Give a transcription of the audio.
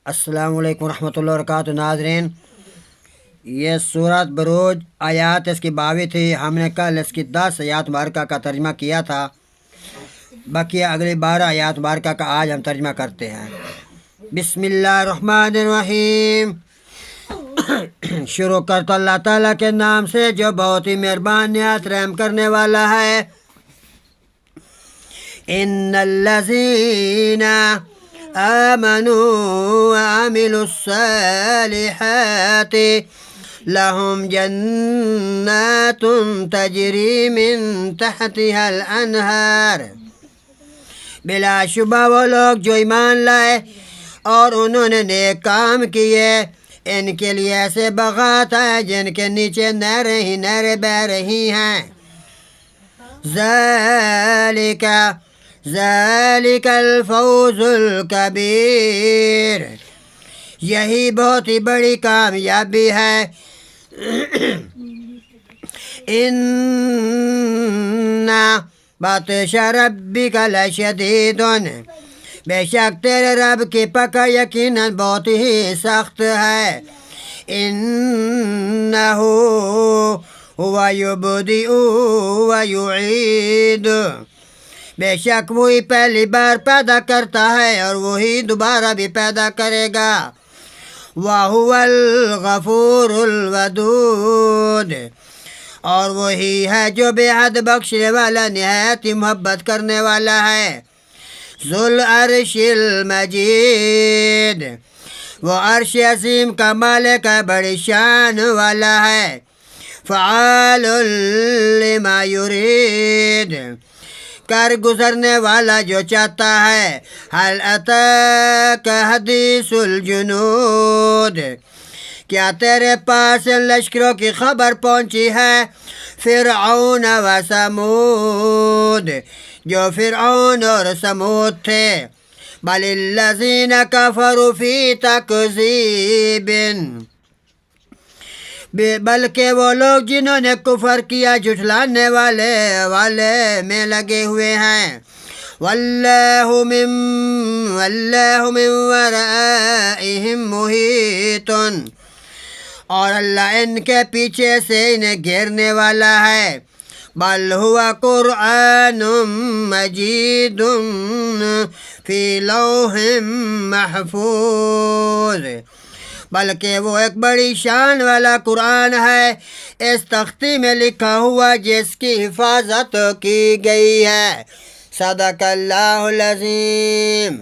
السلام علیکم ورحمۃ اللہ وبرکاتہ۔ ناظرین، یہ سورۃ بروج آیات اس کی 22 تھی۔ ہم نے کل اس کی 10 آیات مبارکہ کا ترجمہ کیا تھا، باقی اگلی 12 آیات مبارکہ کا آج ہم ترجمہ کرتے ہیں۔ بسم اللہ الرحمن الرحیم۔ شروع کرتا اللہ تعالیٰ کے نام سے جو بہت ہی مہربان نہایت رحم کرنے والا ہے۔ ان الذین آمنوا وعملوا الصالحات لهم جنات تجری من تحتها الانہار۔ بلا شبہ وہ لوگ جو ایمان لائے اور انہوں نے نیک کام کیے، ان کے لیے ایسے باغات ہیں جن کے نیچے نہریں ہی نہریں بہ رہی ہیں۔ ذالک الفوز الکبیر، یہی بہت ہی بڑی کامیابی ہے۔ ان بطش ربک لشدید، بے شک تیرے رب کی پکڑ یقیناً بہت ہی سخت ہے۔ انہ هو یبدئ ویعید، بے شک وہی پہلی بار پیدا کرتا ہے اور وہی دوبارہ بھی پیدا کرے گا۔ وَهُوَ الْغَفُورُ الْوَدُودُ، اور وہی ہے جو بے حد بخشنے والا نہایت ہی محبت کرنے والا ہے۔ ذو العرش المجید، وہ عرش عظیم کا مالک ہے، بڑی شان والا ہے۔ فعال لما یرید، کر گزرنے والا جو چاہتا ہے۔ هل اتاک حدیث الجنود، کیا تیرے پاس ان لشکروں کی خبر پہنچی ہے؟ فرعون و ثمود، جو فرعون اور ثمود تھے۔ بل الذین کفروا فی تکذیب، بلکہ وہ لوگ جنہوں نے کفر کیا جھٹلانے والے میں لگے ہوئے ہیں۔ واللہ من ورائہم محیط، اور اللہ ان کے پیچھے سے انہیں گھیرنے والا ہے۔ بل هو قرآن مجید فی لوح محفوظ، بلکہ وہ ایک بڑی شان والا قرآن ہے، اس تختی میں لکھا ہوا جس کی حفاظت کی گئی ہے۔ صدق اللہ العظیم۔